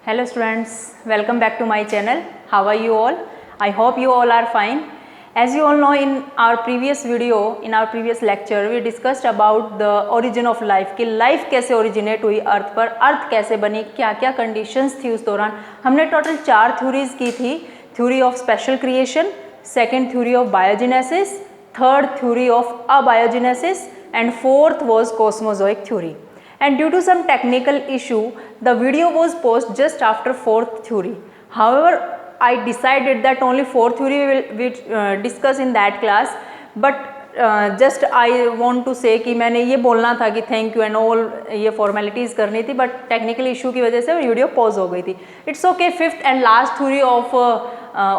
Hello students, welcome back to my channel. How are you all? I hope you all are fine. As you all know, in our previous video, in our previous lecture, we discussed about the origin of life कि life कैसे originate हुई अर्थ पर, अर्थ कैसे बनी, क्या क्या conditions थी उस दौरान. हमने टोटल 4 थ्योरीज की थी. Theory of special creation, second theory of biogenesis, third theory of abiogenesis and fourth was cosmozoic theory. And due to some technical issue, the video was posted just after fourth theory. However, I decided that only fourth theory we discuss in that class. But just I want to say कि मैंने ये बोलना था कि thank you and all ये formalities करनी थी, but technical issue की वजह से वीडियो pause हो गई थी. It's okay. Fifth and last theory of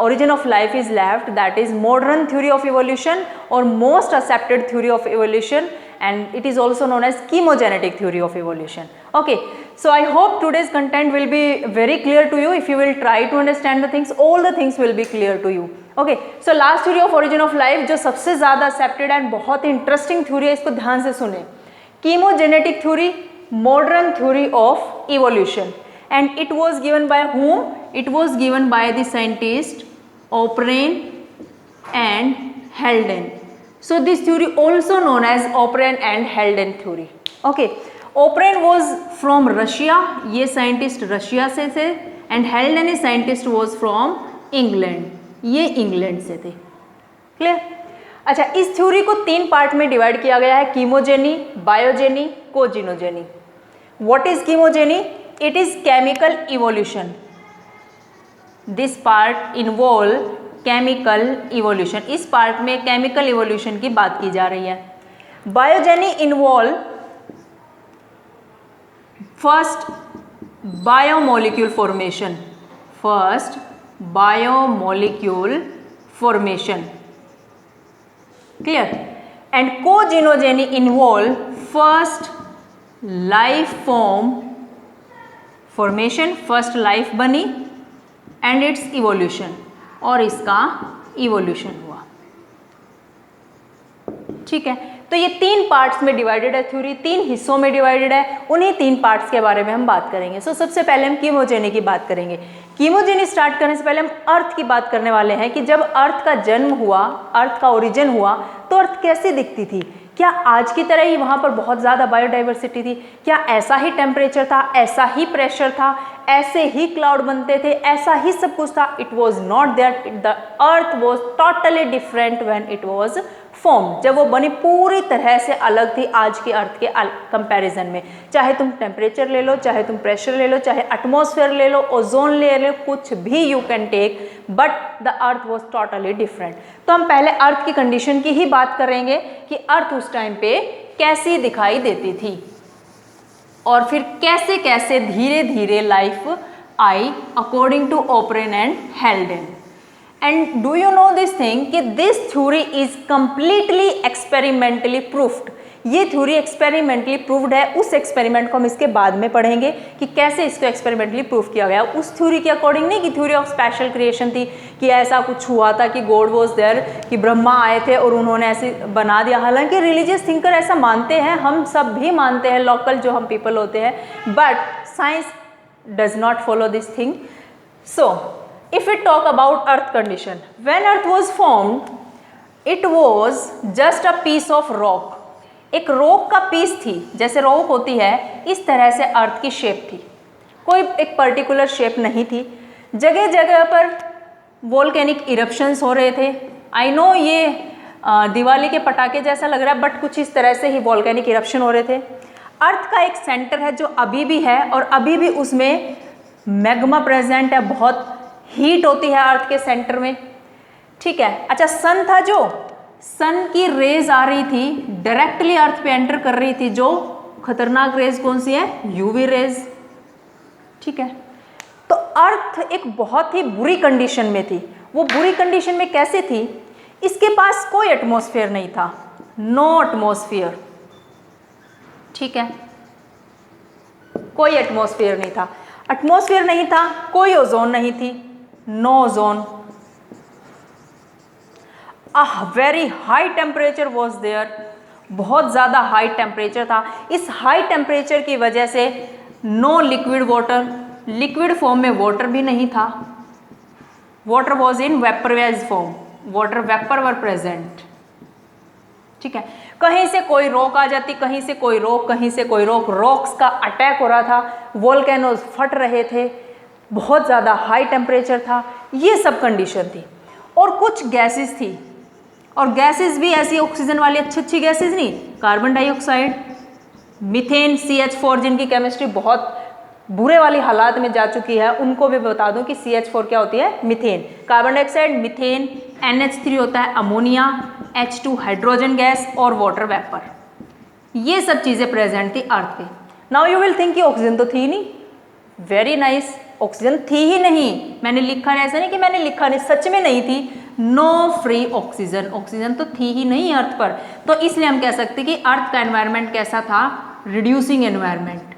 origin of life is left, that is modern theory of evolution or most accepted theory of evolution, and it is also known as chemogenetic theory of evolution. Okay, so I hope today's content will be very clear to you. If you will try to understand the things, all the things will be clear to you. Okay, so last theory of origin of life जो सबसे ज़्यादा accepted and बहुत ही interesting theory है, इसको ध्यान से सुने. chemogenetic theory, modern theory of evolution, and it was given by whom? It was given by the scientist O'Brien and Haldane. So this theory also known as O'Brien and Haldane theory. Okay, O'Brien was from Russia, ये scientist Russia से थे, and हेल्डन scientist was from England, ये England से थे. Clear? अच्छा, इस theory को 3 part में डिवाइड किया गया है: chemogeny, biogeny, cognogeny. What is chemogeny? It is chemical evolution. This part involve chemical evolution. इस पार्ट में केमिकल इवोल्यूशन की बात की जा रही है. Biogeny involve first biomolecule formation. First biomolecule formation. Clear? And cognogeny involve first life form formation. First life बनी and its evolution, और इसका इवोल्यूशन हुआ. ठीक है, तो ये 3 पार्ट्स में डिवाइडेड है थ्योरी, 3 हिस्सों में डिवाइडेड है. उन्हीं 3 पार्ट्स के बारे में हम बात करेंगे. सो सबसे पहले हम कीमोजेनी की बात करेंगे. कीमोजेनी स्टार्ट करने से पहले हम अर्थ की बात करने वाले हैं कि जब अर्थ का जन्म हुआ, अर्थ का ओरिजिन हुआ, तो अर्थ कैसी दिखती थी? क्या आज की तरह ही वहाँ पर बहुत ज़्यादा बायोडाइवर्सिटी थी? क्या ऐसा ही टेम्परेचर था, ऐसा ही प्रेशर था, ऐसे ही क्लाउड बनते थे, ऐसा ही सब कुछ था? It was not that. The earth was totally different when it was form. जब वो बनी पूरी तरह से अलग थी आज की अर्थ के कंपैरिजन में. चाहे तुम टेम्परेचर ले लो, चाहे तुम प्रेशर ले लो, चाहे एटमॉस्फेयर ले लो, ओजोन ले लो, कुछ भी you can take, but the earth was totally different. तो हम पहले अर्थ की कंडीशन की ही बात करेंगे कि अर्थ उस टाइम पे कैसी दिखाई देती थी और फिर कैसे कैसे धीरे धीरे लाइफ आई according to Oparin and Haldane. And do you know this thing कि this theory is completely experimentally proved. ये थ्योरी एक्सपेरिमेंटली प्रूव्ड है. उस एक्सपेरिमेंट को हम इसके बाद में पढ़ेंगे कि कैसे इसको एक्सपेरिमेंटली प्रूव किया गया. उस थ्योरी के अकॉर्डिंग नहीं कि थ्योरी ऑफ स्पेशल क्रिएशन थी कि ऐसा कुछ हुआ था कि गॉड वॉज देयर, कि ब्रह्मा आए थे और उन्होंने ऐसे बना दिया. हालांकि रिलीजियस थिंकर ऐसा मानते हैं, हम सब भी मानते हैं, लोकल जो हम पीपल होते हैं, but science does not follow this thing. So if we talk about earth condition, when earth was formed, it was just a piece of rock. एक रॉक का पीस थी, जैसे रॉक होती है इस तरह से अर्थ की शेप थी. कोई एक पर्टिकुलर शेप नहीं थी. जगह जगह पर वोल्केनिक इरप्शंस हो रहे थे. आई नो ये दिवाली के पटाखे जैसा लग रहा है, बट कुछ इस तरह से ही वोल्केनिक इरप्शन हो रहे थे. अर्थ का एक सेंटर है जो अभी भी है, और अभी भी उसमें मैग्मा प्रेजेंट है. बहुत हीट होती है अर्थ के सेंटर में. ठीक है. अच्छा, सन था, जो सन की रेज आ रही थी, डायरेक्टली अर्थ पे एंटर कर रही थी. जो खतरनाक रेज कौन सी है? UV rays. ठीक है. तो अर्थ एक बहुत ही बुरी कंडीशन में थी. वो बुरी कंडीशन में कैसे थी? इसके पास कोई एटमॉस्फेयर नहीं था. No atmosphere. ठीक है, कोई एटमॉस्फेयर नहीं था. एटमॉस्फेयर नहीं था, कोई ओजोन नहीं थी. No ozone. A very high temperature was there. बहुत ज़्यादा हाई टेम्परेचर था. इस हाई टेम्परेचर की वजह से no liquid water, liquid form में वाटर भी नहीं था, water was in vaporize form, water vapour were present. ठीक है, कहीं से कोई रोक आ जाती, कहीं से कोई रोक, कहीं से कोई रोक, रॉक्स का अटैक हो रहा था, वोल्केनोज फट रहे थे, बहुत ज़्यादा हाई टेम्परेचर था, ये सब कंडीशन थी। और कुछ गैसेस थी, और गैसेस भी ऐसी ऑक्सीजन वाली अच्छी अच्छी गैसेस नहीं, कार्बन डाइऑक्साइड, मीथेन, CH4 जिनकी केमिस्ट्री बहुत बुरे वाली हालात में जा चुकी है, उनको भी बता दूं कि CH4 क्या होती है, methane, carbon dioxide, methane, NH3 होता है अमोनिया, H2 हाइड्रोजन गैस और वाटर वेपर, ये सब चीज़ें प्रेजेंट थी अर्थ पे। नाउ यू विल थिंक कि ऑक्सीजन तो थी नहीं, वेरी नाइस, ऑक्सीजन थी ही नहीं, मैंने लिखा नहीं, ऐसा नहीं कि मैंने लिखा नहीं, सच में नहीं थी, नो फ्री ऑक्सीजन, ऑक्सीजन तो थी ही नहीं अर्थ पर। तो इसलिए हम कह सकते कि अर्थ का एनवायरनमेंट कैसा था, रिड्यूसिंग एनवायरनमेंट।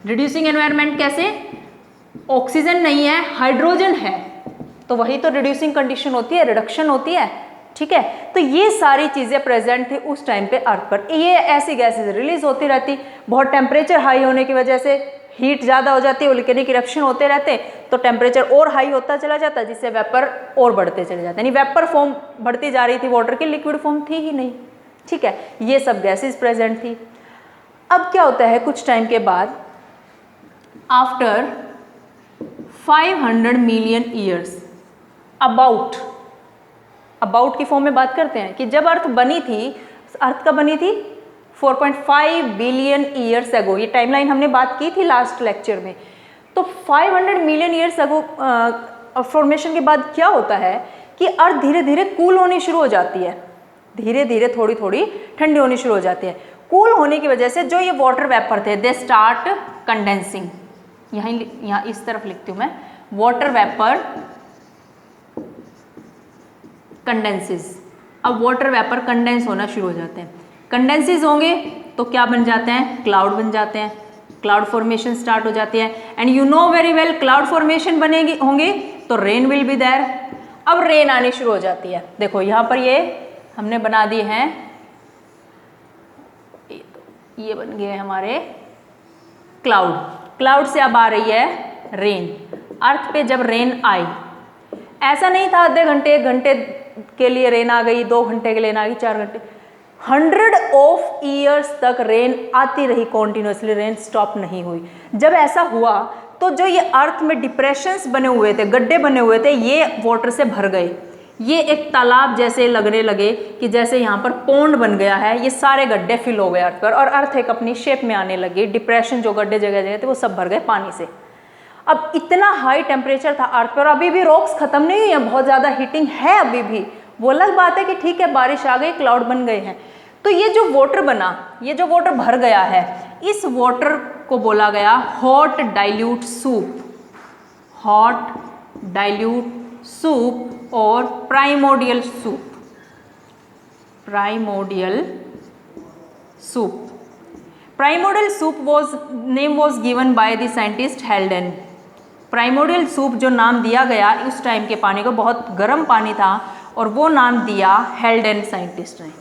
रिड्यूसिंग एनवायरनमेंट कैसे, ऑक्सीजन नहीं है, हाइड्रोजन है, तो वही तो रिड्यूसिंग कंडीशन होती है, रिडक्शन होती है। ठीक है, तो ये सारी चीज़ें प्रेजेंट थी उस टाइम पे अर्थ पर। ये ऐसी गैसेज रिलीज होती रहती, बहुत टेम्परेचर हाई होने की वजह से हीट ज़्यादा हो जाती है, वोल्केनिक इरप्शन होते रहते, तो टेम्परेचर और हाई होता चला जाता, जिससे वेपर और बढ़ते चले जाते, यानी वेपर फॉर्म बढ़ती जा रही थी वाटर की, लिक्विड फॉर्म थी ही नहीं। ठीक है, ये सब गैसेज प्रेजेंट थी। अब क्या होता है कुछ टाइम के बाद, आफ्टर 500 मिलियन ईयर्स, अबाउट की फॉर्म में बात करते हैं कि जब अर्थ बनी थी, अर्थ कब बनी थी, 4.5 बिलियन ईयर्स अगो, ये टाइमलाइन हमने बात की थी लास्ट लेक्चर में। तो 500 मिलियन ईयर्स अगो फॉर्मेशन के बाद क्या होता है कि अर्थ धीरे धीरे कूल होनी शुरू हो जाती है, धीरे धीरे थोड़ी थोड़ी ठंडी होनी शुरू हो जाती है। कूल होने की वजह से जो ये वाटर वेपर थे, दे स्टार्ट कंडेंसिंग, यहाँ इस तरफ लिखती हूँ मैं, वाटर वेपर कंडेंसेस। अब वाटर वेपर कंडेंस होना शुरू हो जाते हैं, कंडेंसेस होंगे तो क्या बन जाते हैं, क्लाउड बन जाते हैं, क्लाउड फॉर्मेशन स्टार्ट हो जाती है। And you know very well, cloud formation बनेगी होंगे तो रेन विल बी देयर। अब रेन आनी शुरू हो जाती है, देखो यहाँ पर ये हमने बना दिए हैं, ये बन गए हमारे क्लाउड, क्लाउड से अब आ रही है रेन। अर्थ पे जब रेन आई, ऐसा नहीं था आधे घंटे, 1 घंटे के लिए रेन आ गई, 2 घंटे के लिए आ गई, 4 घंटे, 100 ऑफ ईयर्स तक रेन आती रही कॉन्टिन्यूसली, रेन स्टॉप नहीं हुई। जब ऐसा हुआ तो जो ये अर्थ में डिप्रेशंस बने हुए थे, गड्ढे बने हुए थे, ये वाटर से भर गए, ये एक तालाब जैसे लगने लगे कि जैसे यहाँ पर पोंड बन गया है, ये सारे गड्ढे फिल हो गए अर्थ पर, और अर्थ एक अपनी शेप में आने लगी, डिप्रेशन जो गड्ढे जगह जगह थे वो सब भर गए पानी से। अब इतना हाई टेम्परेचर था अर्थ पर, अभी भी रॉक्स खत्म नहीं हुई है, बहुत ज़्यादा हीटिंग है अभी भी, वो अलग बात है कि ठीक है बारिश आ गई, क्लाउड बन गए हैं। तो ये जो वाटर बना, ये जो वाटर भर गया है, इस वाटर को बोला गया hot dilute soup, hot dilute soup और primordial soup, primordial soup. Primordial soup name was given by the scientist Haldane. Primordial soup जो नाम दिया गया उस टाइम के पानी को, बहुत गर्म पानी था, और वो नाम दिया हेल्डन साइंटिस्ट ने।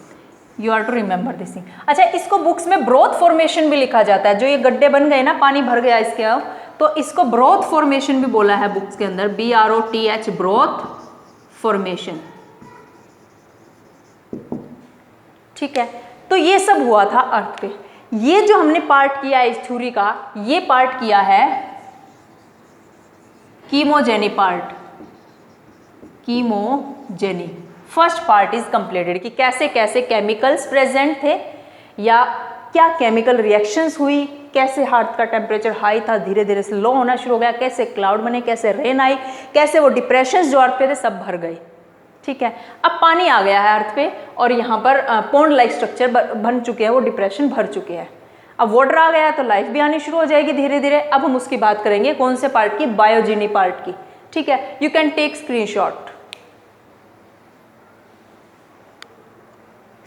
You are to remember this thing. अच्छा, इसको बुक्स में ब्रोथ फॉर्मेशन भी लिखा जाता है, जो ये गड्ढे बन गए ना, पानी भर गया इसके, अब तो इसको ब्रोथ फॉर्मेशन भी बोला है बुक्स के अंदर, BROTH, ब्रोथ फॉर्मेशन। ठीक है, तो ये सब हुआ था अर्थ पे। ये जो हमने पार्ट किया है इस थ्योरी का, ये पार्ट किया है chemogeny part, chemogeny. First part is completed कि कैसे कैसे केमिकल्स प्रेजेंट थे, या क्या केमिकल रिएक्शंस हुई, कैसे अर्थ का टेम्परेचर हाई था धीरे धीरे से लो होना शुरू हो गया, कैसे क्लाउड बने, कैसे रेन आई, कैसे वो डिप्रेशंस जो अर्थ पे थे सब भर गए। ठीक है, अब पानी आ गया है अर्थ पे, और यहाँ पर पोंड लाइक स्ट्रक्चर बन चुके हैं, वो डिप्रेशन भर चुके हैं। अब वाटर आ गया तो लाइफ भी आनी शुरू हो जाएगी धीरे धीरे। अब हम उसकी बात करेंगे कौन से पार्ट की, बायोजेनी पार्ट की। ठीक है, you can take screenshot.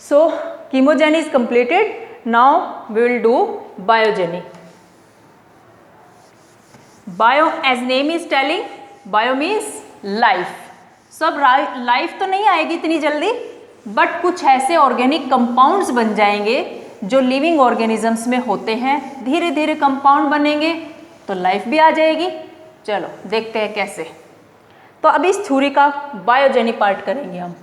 So chemogeny is completed. Now we will do biogeny. Bio as name is telling, bio means life. सब लाइफ तो नहीं आएगी इतनी जल्दी, बट कुछ ऐसे ऑर्गेनिक कंपाउंड्स बन जाएंगे जो लिविंग ऑर्गेनिजम्स में होते हैं, धीरे धीरे कंपाउंड बनेंगे तो लाइफ भी आ जाएगी। चलो देखते हैं कैसे। तो अब इस थ्योरी का बायोजेनिक पार्ट करेंगे हम।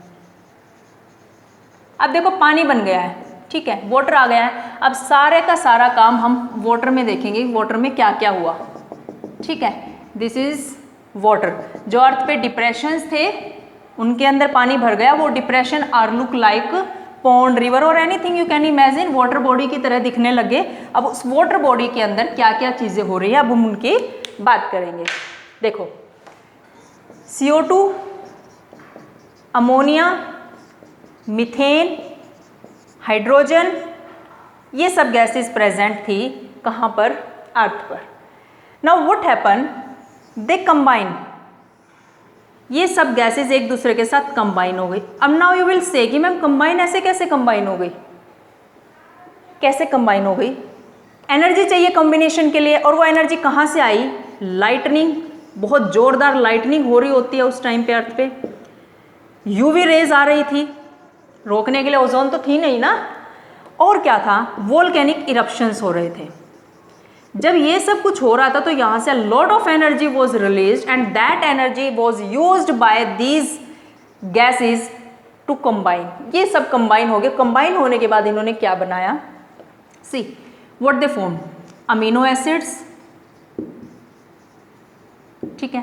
अब देखो पानी बन गया है, ठीक है, वाटर आ गया है। अब सारे का सारा काम हम वाटर में देखेंगे, वाटर में क्या क्या हुआ, ठीक है। This is water. जो अर्थ पे डिप्रेशंस थे उनके अंदर पानी भर गया, वो depression are look like pond, river और anything you can imagine, water body की तरह दिखने लगे। अब उस वाटर बॉडी के अंदर क्या क्या चीजें हो रही है, अब हम उनकी बात करेंगे। देखो CO2, अमोनिया, मीथेन, हाइड्रोजन, ये सब गैसेस प्रेजेंट थी कहाँ पर, अर्थ पर। Now what happen, they combine, ये सब गैसेस एक दूसरे के साथ कंबाइन हो गई। अब नाउ यू विल से कि मैम कंबाइन ऐसे कैसे कंबाइन हो गई, कैसे कंबाइन हो गई, एनर्जी चाहिए कॉम्बिनेशन के लिए, और वो एनर्जी कहाँ से आई, लाइटनिंग, बहुत जोरदार लाइटनिंग हो रही होती है उस टाइम पे अर्थ पे, यूवी रेज आ रही थी, रोकने के लिए ओजोन तो थी नहीं ना, और क्या था, वोल्केनिक इरप्शंस हो रहे थे। जब ये सब कुछ हो रहा था तो यहाँ से lot of energy was released and that energy was used by these gases to combine. ये सब कंबाइन हो गए, कंबाइन होने के बाद इन्होंने क्या बनाया, see what they form, amino acids, ठीक है,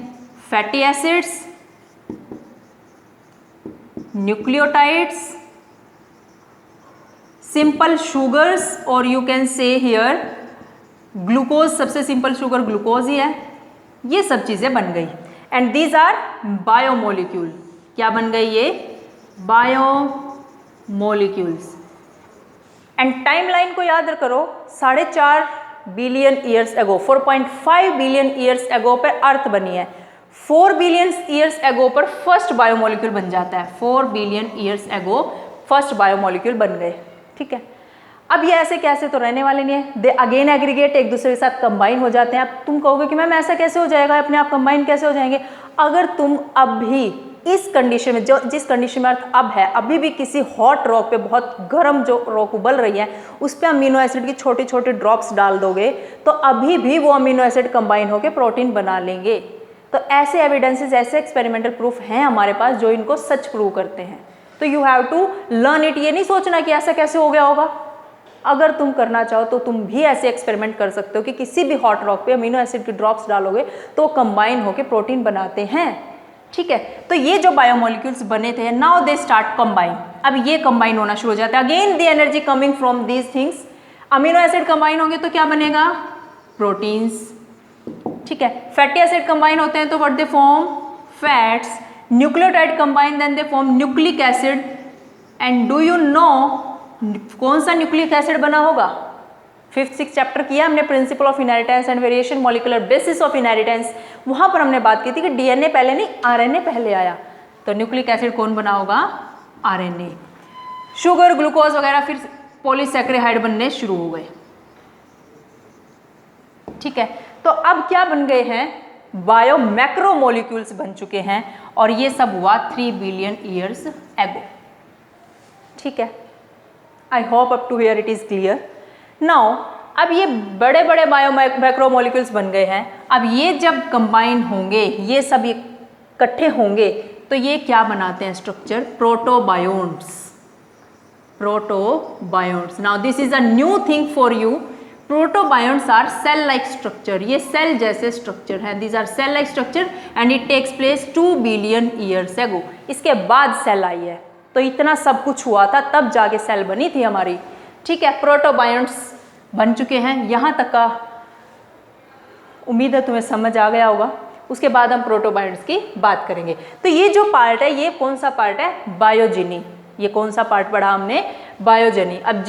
fatty acids, nucleotides, simple sugars, और you can see here glucose, सबसे सिंपल शुगर ग्लूकोज ही है। ये सब चीजें बन गई एंड दीज आर बायोमोलिक्यूल। क्या बन गई ये, बायोमोलिक्यूल्स। एंड टाइमलाइन को याद करो, 4.5 बिलियन ईयर्स एगो, 4.5 बिलियन ईयर्स एगो पर अर्थ बनी है। 4 बिलियन ईयर्स एगो पर फर्स्ट बायोमोलिक्यूल बन जाता है, 4 बिलियन ईयर्स एगो फर्स्ट बायोमोलिक्यूल बन गए, ठीक है। अब ये ऐसे कैसे तो रहने वाले नहीं है, दे अगेन एग्रीगेट, एक दूसरे के साथ कंबाइन हो जाते हैं। अब तुम कहोगे कि मैम ऐसा कैसे हो जाएगा, अपने आप कंबाइन कैसे हो जाएंगे, अगर तुम अब भी इस कंडीशन में, जो जिस कंडीशन में अर्थ अब है, अभी भी किसी हॉट रॉक पे, बहुत गर्म जो रॉक उबल रही है, उस पर अमीनो एसिड की छोटी छोटी ड्रॉप्स डाल दोगे तो अभी भी वो अमीनो एसिड कंबाइन होकर प्रोटीन बना लेंगे। तो ऐसे एविडेंसेस, ऐसे एक्सपेरिमेंटल प्रूफ हैं हमारे पास जो इनको सच प्रूव करते हैं। तो you have to learn it, ये नहीं सोचना कि ऐसा कैसे हो गया होगा। अगर तुम करना चाहो तो तुम भी ऐसे एक्सपेरिमेंट कर सकते हो कि किसी भी हॉट रॉक पे अमीनो एसिड की ड्रॉप्स डालोगे तो कंबाइन होकर प्रोटीन बनाते हैं, ठीक है। तो ये जो बायोमोलिक्यूल्स बने थे, नाउ दे स्टार्ट कंबाइन, अब ये कंबाइन होना शुरू हो जाता है। Again the energy coming from these things, amino acid combine होंगे तो क्या बनेगा, प्रोटीन्स, ठीक है। फैटी एसिड कंबाइन होते हैं तो what they form, fats. Nucleotide combine then they form nucleic acid. And do you know कौन सा न्यूक्लिक एसिड बना होगा, 5th-6th चैप्टर किया हमने, principle of inheritance and variation, molecular basis of inheritance. वहां पर हमने बात की थी कि डीएनए पहले नहीं, आरएनए पहले आया। तो न्यूक्लिक एसिड कौन बना होगा, आरएनए। शुगर, ग्लूकोज वगैरह फिर पॉलीसैकेराइड बनने शुरू हो गए, ठीक है। तो अब क्या बन गए हैं, बायो मैक्रोमोलिक्यूल्स बन चुके हैं, और ये सब हुआ 3 बिलियन ईयर्स एगो, ठीक है। I hope up to here it is clear. Now अब ये बड़े बड़े बायो मैक्रोमोलिक्यूल्स बन गए हैं। अब ये जब कंबाइन होंगे, ये सब इकट्ठे होंगे तो ये क्या बनाते हैं structure, protobionts, protobionts. Now this is a new thing for you. Protobionts are cell like structure, ये सेल जैसे स्ट्रक्चर है, these are cell like structure and it takes place 2 billion years ago. इसके बाद सेल आई है, तो इतना सब कुछ हुआ था तब जाके सेल बनी थी हमारी, ठीक है। प्रोटोबायोन्ट्स बन चुके हैं, यहाँ तक का उम्मीद है तुम्हें समझ आ गया होगा। उसके बाद हम प्रोटोबायोन्ट्स की बात करेंगे। तो ये जो पार्ट है, ये कौन सा पार्ट है, बायोजेनी। ये कौन सा पार्ट पढ़ा हमने, बायोजेनी। अब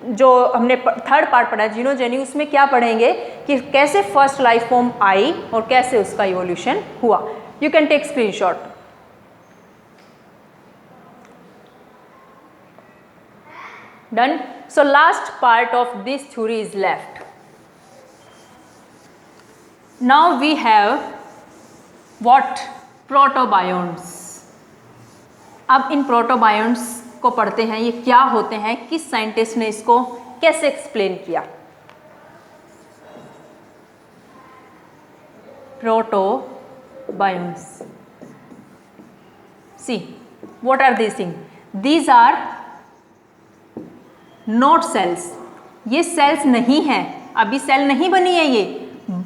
जो हमने 3rd पार्ट पढ़ा है जीनोजेनी, उसमें क्या पढ़ेंगे कि कैसे फर्स्ट लाइफ फॉर्म आई और कैसे उसका इवोल्यूशन हुआ। You can take screenshot. Done. So last part of this theory is left. Now we have what, प्रोटोबायोन्ट्स। अब इन प्रोटोबायोन्ट्स को पढ़ते हैं, ये क्या होते हैं, किस साइंटिस्ट ने इसको कैसे एक्सप्लेन किया। protobions. See, what are these things? These are not cells. ये cells नहीं है, अभी सेल नहीं बनी है ये,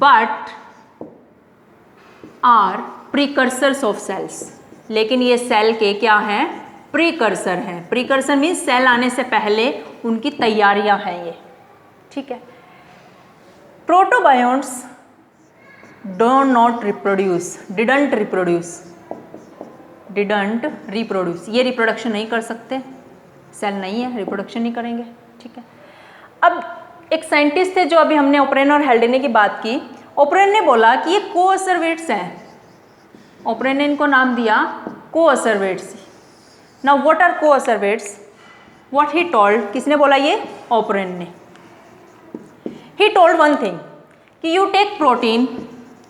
but are precursors of cells. लेकिन ये सेल के क्या हैं? प्रीकर्सर हैं. प्रीकर्सर मीन्स सेल आने से पहले उनकी तैयारियां हैं ये. ठीक है. प्रोटोबायोन्ट्स do not reproduce, didn't reproduce. ये रिप्रोडक्शन नहीं कर सकते, सेल नहीं है, रिप्रोडक्शन नहीं करेंगे. ठीक है. अब एक साइंटिस्ट थे जो अभी हमने ओपरेन और हेल्डेने की बात की. ओपरेन ने बोला कि ये कोअसर्वेट्स हैं. ओपरेन ने इनको नाम दिया coacervates. Now what are coacervates? What he told, किसने बोला ये? ओपरेन ने. ही टोल्ड वन थिंग कि यू टेक प्रोटीन,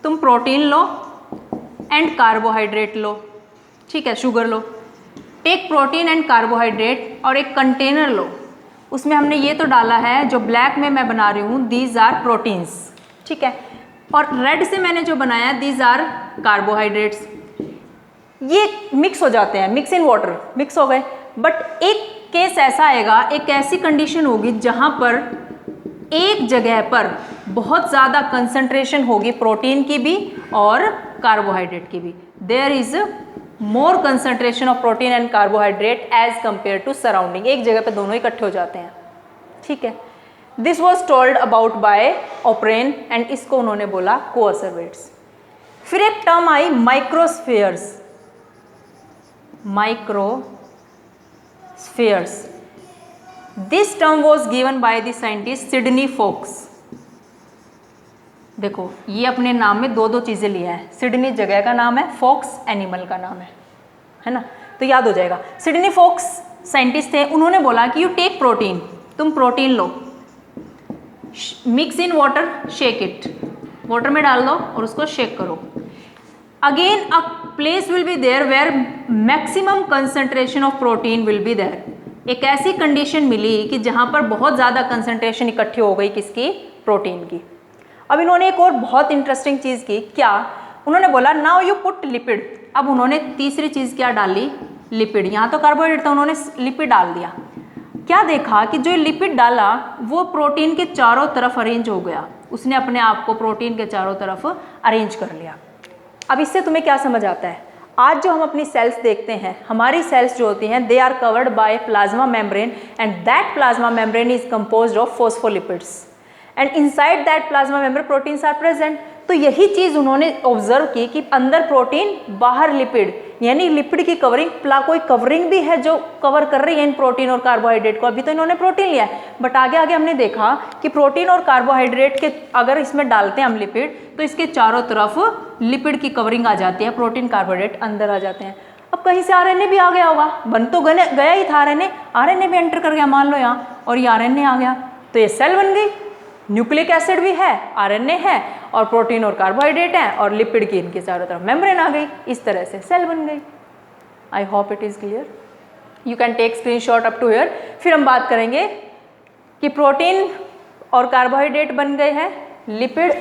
तुम प्रोटीन लो एंड कार्बोहाइड्रेट लो. ठीक है, शुगर लो. टेक प्रोटीन एंड कार्बोहाइड्रेट और एक कंटेनर लो. उसमें हमने ये तो डाला है जो ब्लैक में मैं बना रही हूँ, दीज आर प्रोटीन्स. ठीक है. और रेड से मैंने जो बनाया दीज आर कार्बोहाइड्रेट्स. ये मिक्स हो जाते हैं, मिक्स इन वाटर, मिक्स हो गए. बट एक केस ऐसा आएगा, एक ऐसी कंडीशन होगी जहाँ पर एक जगह पर बहुत ज़्यादा कंसंट्रेशन होगी प्रोटीन की भी और कार्बोहाइड्रेट की भी. There is more concentration of protein and carbohydrate as compare to surrounding. एक जगह पे दोनों इकट्ठे हो जाते हैं. ठीक है. This was told about by Oparin and इसको उन्होंने बोला कोअसर्वेट्स. फिर एक टर्म आई microspheres. Microspheres. This term was given by the scientist Sidney Fox. देखो ये अपने नाम में दो चीज़ें लिया है. सिडनी जगह का नाम है, फॉक्स एनिमल का नाम है ना, तो याद हो जाएगा. सिडनी फॉक्स साइंटिस्ट थे, उन्होंने बोला कि यू टेक प्रोटीन, तुम प्रोटीन लो, mix in water, shake it, water में डाल दो और उसको शेक करो. Again a place will be there where maximum concentration of protein will be there. एक ऐसी कंडीशन मिली कि जहाँ पर बहुत ज़्यादा कंसंट्रेशन इकट्ठी हो गई, किसकी? प्रोटीन की. अब इन्होंने एक और बहुत इंटरेस्टिंग चीज़ की. क्या? उन्होंने बोला नाउ यू पुट लिपिड. अब उन्होंने तीसरी चीज़ क्या डाली? लिपिड. यहाँ तो कार्बोहाइड्रेट था, उन्होंने लिपिड डाल दिया. क्या देखा कि जो लिपिड डाला वो प्रोटीन के चारों तरफ अरेंज हो गया. उसने अपने आप को प्रोटीन के चारों तरफ अरेंज कर लिया. अब इससे तुम्हें क्या समझ आता है? आज जो हम अपनी सेल्स देखते हैं, हमारी सेल्स जो होती हैं, they are covered by plasma membrane and that plasma membrane is composed of phospholipids and inside that plasma membrane proteins are present. तो यही चीज़ उन्होंने ऑब्जर्व की कि अंदर प्रोटीन, बाहर लिपिड, यानी लिपिड की कवरिंग, कोई कवरिंग भी है जो कवर कर रही है इन प्रोटीन और कार्बोहाइड्रेट को. अभी तो इन्होंने प्रोटीन लिया है, बट आगे आगे हमने देखा कि प्रोटीन और कार्बोहाइड्रेट के अगर इसमें डालते हैं हम लिपिड, तो इसके चारों तरफ लिपिड की कवरिंग आ जाती है, प्रोटीन कार्बोहाइड्रेट अंदर आ जाते हैं. अब कहीं से आरएनए भी आ गया होगा, बन तो गया ही था आरएनए भी एंटर कर गया मान लो यहाँ, और ये आरएनए आ गया, तो ये सेल बन गई. न्यूक्लिक एसिड भी है, आरएनए है, और प्रोटीन और कार्बोहाइड्रेट है, और लिपिड की इनके चारों तरफ मेम्ब्रेन आ गई. इस तरह से सेल बन गई. I hope it is clear. You can take screenshot up to here. फिर हम बात करेंगे कि प्रोटीन और कार्बोहाइड्रेट बन गए हैं, लिपिड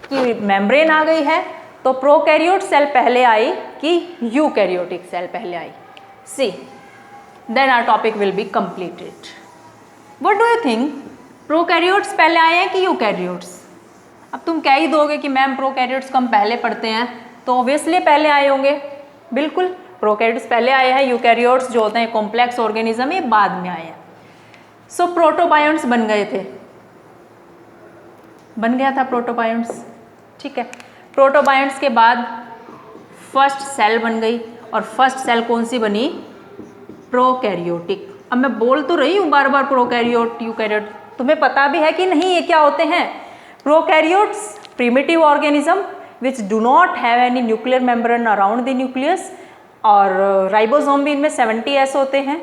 की मेम्ब्रेन आ गई है, तो प्रोकैरियोट सेल पहले आई कि यूकैरियोटिक सेल पहले आई. See, then our topic will be completed. What do you think, prokaryotes पहले आए हैं कि यूकैरियोट्स? अब तुम कह ही दोगे कि मैम प्रोकैरियोट्स को हम पहले पढ़ते हैं, तो ऑब्वियसली पहले आए होंगे. बिल्कुल, प्रोकैरियोट्स पहले आए हैं, यूकैरियोट्स जो होते हैं कॉम्प्लेक्स ऑर्गेनिज्म, ये बाद में आए हैं. सो प्रोटोबायोन्ट्स बन गए थे, बन गया था प्रोटोबायोन्ट्स. ठीक है. प्रोटोबायोन्ट्स के बाद फर्स्ट सेल बन गई, और फर्स्ट सेल कौन सी बनी? प्रोकैरियोटिक. अब मैं बोल तो रही हूँ बार बार प्रोकैरियोट, यूकैरियोट, तुम्हें पता भी है कि नहीं ये क्या होते हैं? Prokaryotes primitive organism which do not have any nuclear membrane around the nucleus, और राइबोसोम भी इनमें 70S होते हैं,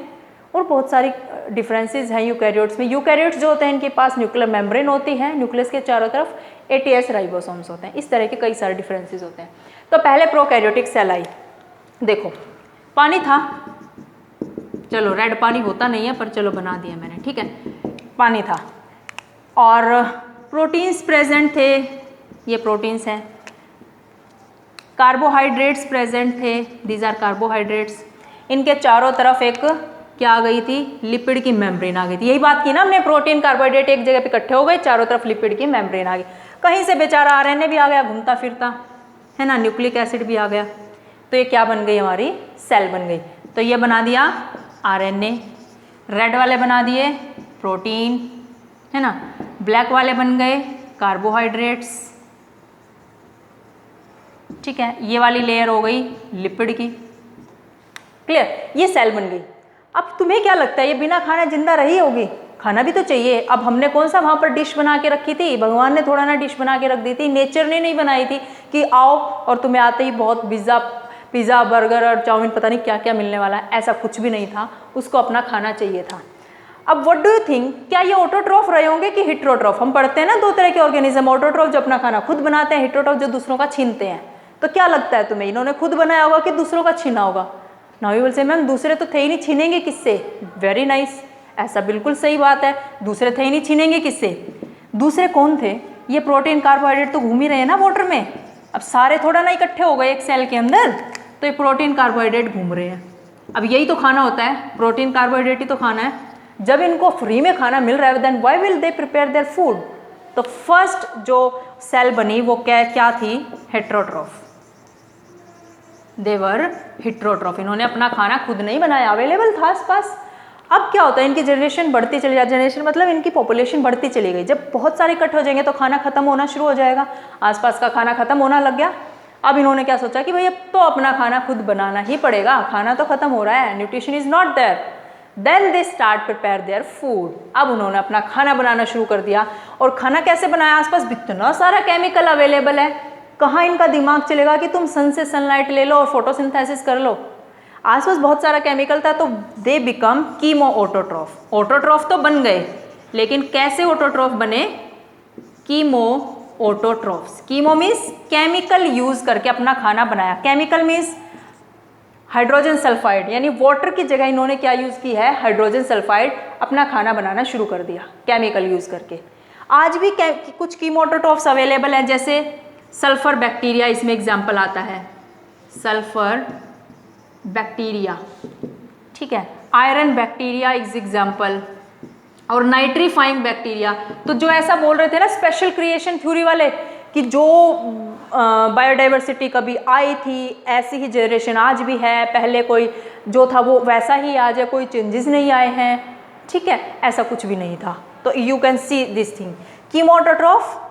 और बहुत सारी डिफरेंसेस हैं यूकैरियोट्स में. यूकैरियोट्स जो होते हैं इनके पास न्यूक्लियर मेम्ब्रेन होती है, न्यूक्लियस के चारों तरफ 80S राइबोसोम्स होते हैं. इस तरह के कई सारे डिफरेंसेस होते हैं. तो पहले प्रोकैरियोटिक सेल आई. देखो पानी था, चलो रेड पानी होता नहीं है पर चलो बना दिया मैंने. ठीक है, पानी था, और प्रोटीन्स प्रेजेंट थे, ये प्रोटीन्स हैं. कार्बोहाइड्रेट्स प्रेजेंट थे, दीज आर कार्बोहाइड्रेट्स। इनके चारों तरफ एक क्या आ गई थी, लिपिड की मेम्ब्रेन आ गई थी। यही बात की ना हमने, प्रोटीन कार्बोहाइड्रेट एक जगह पे इकट्ठे हो गए, चारों तरफ लिपिड की मेम्ब्रेन आ गई। कहीं से बेचारा आरएनए भी आ गया घूमता फिरता, है ना, न्यूक्लिक एसिड भी आ गया, तो ये क्या बन गई, हमारी सेल बन गई। तो ये बना दिया आरएनए, रेड वाले बना दिए प्रोटीन, है ना, ब्लैक वाले बन गए कार्बोहाइड्रेट्स, ठीक है। ये वाली लेयर हो गई लिपिड की, क्लियर, ये सेल बन गई। अब तुम्हें क्या लगता है ये बिना खाना जिंदा रही होगी? खाना भी तो चाहिए। अब हमने कौन सा वहाँ पर डिश बना के रखी थी, भगवान ने थोड़ा ना डिश बना के रख दी थी, नेचर ने नहीं बनाई थी कि आओ और तुम्हें आते ही बहुत पिज़्ज़ा बर्गर और चाउमीन पता नहीं क्या क्या मिलने वाला है, ऐसा कुछ भी नहीं था, उसको अपना खाना चाहिए था। अब व्हाट डू यू थिंक, क्या ये ऑटोट्रॉफ रहे होंगे कि हिट्रोट्रॉफ? हम पढ़ते हैं ना दो तरह के ऑर्गेनिज्म, ऑटोट्रॉफ जो अपना खाना खुद बनाते हैं, हिट्रोट्रॉफ जो दूसरों का छीनते हैं। तो क्या लगता है तुम्हें, इन्होंने खुद बनाया होगा कि दूसरों का छीना होगा? Now you will say ma'am दूसरे तो थे ही नहीं, छीनेंगे किससे? वेरी नाइस, ऐसा बिल्कुल सही बात है, दूसरे थे ही नहीं, छीनेंगे किससे? दूसरे कौन थे? ये प्रोटीन कार्बोहाइड्रेट तो घूम ही रहे हैं ना वाटर में, अब सारे थोड़ा ना इकट्ठे हो गए एक सेल के अंदर, तो ये प्रोटीन कार्बोहाइड्रेट घूम रहे हैं। अब यही तो खाना होता है, प्रोटीन कार्बोहाइड्रेट ही तो खाना है। जब इनको फ्री में खाना मिल रहा है, then why will they prepare their food? तो फर्स्ट जो सेल बनी वो क्या थी? हेट्रोट्रॉफ। देवर हिट्रोट्रॉफ, इन्होंने अपना खाना खुद नहीं बनाया, अवेलेबल था आसपास। अब क्या होता है, इनकी जनरेशन बढ़ती चली जाती, जनरेशन मतलब इनकी पॉपुलेशन बढ़ती चली गई। जब बहुत सारे इकट्ठे हो जाएंगे तो खाना खत्म होना शुरू हो जाएगा, आसपास का खाना खत्म होना लग गया। अब इन्होंने क्या सोचा कि भाई अब तो अपना खाना खुद बनाना ही पड़ेगा, खाना तो खत्म हो रहा है, nutrition is not there, then they start prepare their food. अब उन्होंने अपना खाना बनाना शुरू कर दिया। और खाना कैसे बनाया? आसपास इतना सारा केमिकल अवेलेबल है, कहाँ इनका दिमाग चलेगा कि तुम सन से सनलाइट ले लो और फोटोसिंथेसिस कर लो? आसपास बहुत सारा केमिकल था, तो they become chemo autotroph. Autotroph तो बन गए, लेकिन कैसे ऑटोट्रॉफ बने? Chemo autotrophs. Chemo means chemical use करके अपना खाना बनाया। केमिकल मीन्स हाइड्रोजन सल्फाइड, यानी वाटर की जगह इन्होंने क्या यूज़ की है? हाइड्रोजन सल्फाइड, अपना खाना बनाना शुरू कर दिया केमिकल यूज़ करके। आज भी कुछ कीमो ऑटोट्रॉफ्स अवेलेबल हैं, जैसे सल्फर बैक्टीरिया, इसमें एग्जाम्पल आता है सल्फर बैक्टीरिया, ठीक है, आयरन बैक्टीरिया इज एग्जाम्पल, और नाइट्रीफाइंग बैक्टीरिया। तो जो ऐसा बोल रहे थे ना स्पेशल क्रिएशन थ्योरी वाले कि जो बायोडाइवर्सिटी कभी आई थी ऐसी ही जनरेशन आज भी है, पहले कोई जो था वो वैसा ही आज है, कोई चेंजेस नहीं आए हैं, ठीक है, ऐसा कुछ भी नहीं था। तो you can see this thing, chemo autotroph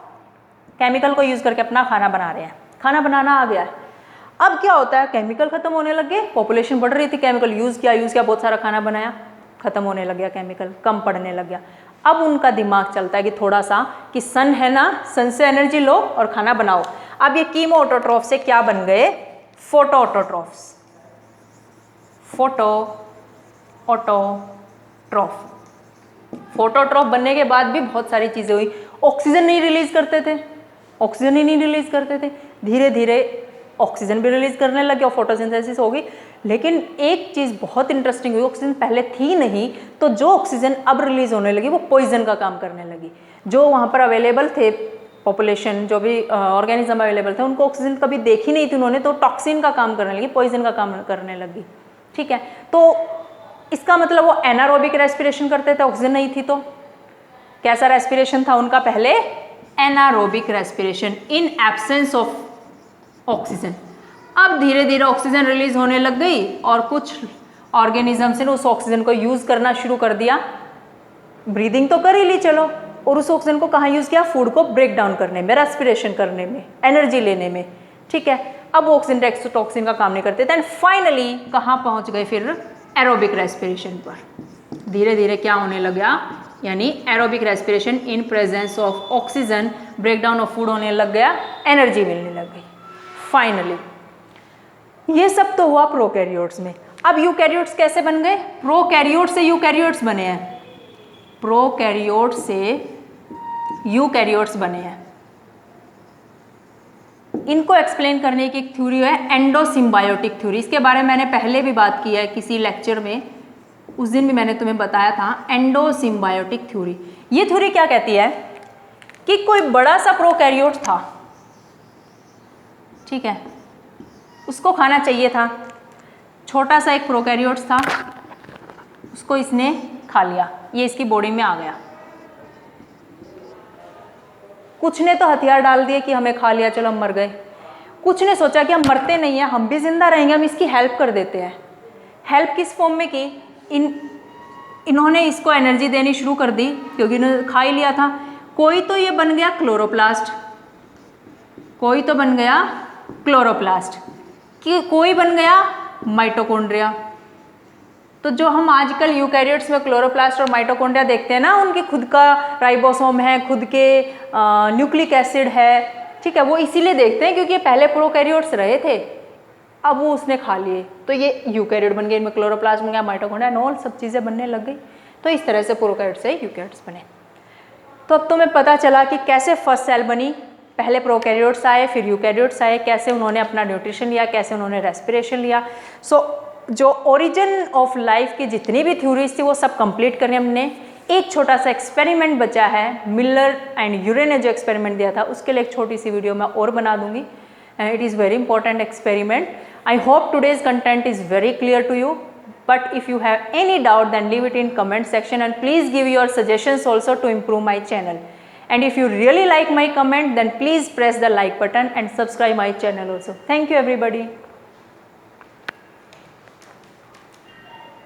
chemical को यूज़ करके अपना खाना बना रहे हैं, खाना बनाना आ गया है। अब क्या होता है, केमिकल खत्म होने लग गए, पॉपुलेशन बढ़ रही थी, केमिकल यूज़ किया, बहुत सारा खाना बनाया, खत्म होने लग गया, केमिकल कम पड़ने लग गया। अब उनका दिमाग चलता है कि थोड़ा सा कि सन है ना, सन से एनर्जी लो और खाना बनाओ। अब ये कीमो ऑटोट्रॉफ से क्या बन गए? Photo autotrophs. फोटो ऑटोट्रॉफ, फोटोट्रॉफ बनने के बाद भी बहुत सारी चीज़ें हुई। ऑक्सीजन नहीं रिलीज करते थे, ऑक्सीजन ही नहीं रिलीज करते थे, धीरे धीरे ऑक्सीजन भी रिलीज करने लगे और फोटोसिंथेसिस हो गई। लेकिन एक चीज़ बहुत इंटरेस्टिंग हुई, ऑक्सीजन पहले थी नहीं, तो जो ऑक्सीजन अब रिलीज होने लगी वो पॉइजन का काम करने लगी। जो वहाँ पर अवेलेबल थे पॉपुलेशन, जो भी ऑर्गेनिज्म अवेलेबल थे, उनको ऑक्सीजन कभी देखी नहीं थी उन्होंने, तो टॉक्सिन का काम करने लगी, पॉइजन का काम करने लगी, ठीक है। तो इसका मतलब वो एनारोबिक रेस्पिरेशन करते थे, ऑक्सीजन नहीं थी, तो कैसा रेस्पिरेशन था उनका पहले? Anaerobic respiration in absence of oxygen. अब धीरे धीरे ऑक्सीजन रिलीज होने लग गई और कुछ ऑर्गेनिजम्स ने उस ऑक्सीजन को यूज़ करना शुरू कर दिया। ब्रीदिंग तो कर ही ली चलो, और उस ऑक्सीजन को कहाँ यूज़ किया? फूड को ब्रेक डाउन करने में, रेस्पिरेशन करने में, एनर्जी लेने में, ठीक है। अब ऑक्सीजन टॉक्सिन का काम नहीं करते, देन फाइनली कहाँ पहुँच गए फिर? एरोबिक रेस्पिरेशन पर। धीरे धीरे क्या होने लगा, यानी aerobic respiration in presence of oxygen, breakdown of food होने लग गया, एनर्जी मिलने लग गई फाइनली। ये सब तो हुआ प्रोकैरियोट्स में। अब यूकैरियोट्स कैसे बन गए? प्रोकैरियोट से यूकैरियोट्स बने हैं, प्रोकैरियोट से यूकैरियोट्स बने हैं। इनको एक्सप्लेन करने की एक थ्योरी है एंडोसिम्बायोटिक थ्योरी। इसके बारे में मैंने पहले भी बात की है किसी लेक्चर में, उस दिन भी मैंने तुम्हें बताया था एंडोसिम्बायोटिक थ्योरी। ये थ्योरी क्या कहती है कि कोई बड़ा सा प्रोकैरियोट था, ठीक है, उसको खाना चाहिए था, छोटा सा एक प्रोकैरियोट्स था, उसको इसने खा लिया, ये इसकी बॉडी में आ गया। कुछ ने तो हथियार डाल दिए कि हमें खा लिया, चलो हम मर गए। कुछ ने सोचा कि हम मरते नहीं हैं, हम भी जिंदा रहेंगे, हम इसकी हेल्प कर देते हैं। हेल्प किस फॉर्म में की? इन्होंने इसको एनर्जी देनी शुरू कर दी क्योंकि इन्होंने खा ही लिया था। कोई तो ये बन गया क्लोरोप्लास्ट, कोई तो बन गया क्लोरोप्लास्ट, कि कोई बन गया माइटोकॉन्ड्रिया। तो जो हम आजकल यूकैरियोट्स में क्लोरोप्लास्ट और माइटोकॉन्ड्रिया देखते हैं ना, उनके खुद का राइबोसोम है, खुद के न्यूक्लिक एसिड है, ठीक है, वो इसीलिए देखते हैं क्योंकि ये पहले प्रोकैरियोट्स रहे थे, अब वो उसने खा लिए, तो ये यूकैरियोट बन गए, इनमें क्लोरोप्लास्ट बन गया, माइटोकॉन्ड्रिया एंड ऑल सब चीज़ें बनने लग गई। तो इस तरह से प्रोकैरियोट से यूकैरियोट्स बने। तो अब तुम्हें पता चला कि कैसे फर्स्ट सेल बनी, पहले प्रोकैरियोट्स आए, फिर यूकैरियोट्स आए, कैसे उन्होंने अपना न्यूट्रिशन लिया, कैसे उन्होंने रेस्पिरेशन लिया। सो जो ओरिजिन ऑफ लाइफ की जितनी भी थ्योरीज थी वो सब कंप्लीट करने हमने। एक छोटा सा एक्सपेरिमेंट बचा है, मिलर एंड यूरे ने जो एक्सपेरिमेंट दिया था उसके लिए एक छोटी सी वीडियो मैं और बना दूंगी, and it is very important experiment. I hope today's content is very clear to you, but if you have any doubt then leave it in comment section and please give your suggestions also to improve my channel. And if you really like my comment then please press the like button and subscribe my channel also. Thank you everybody.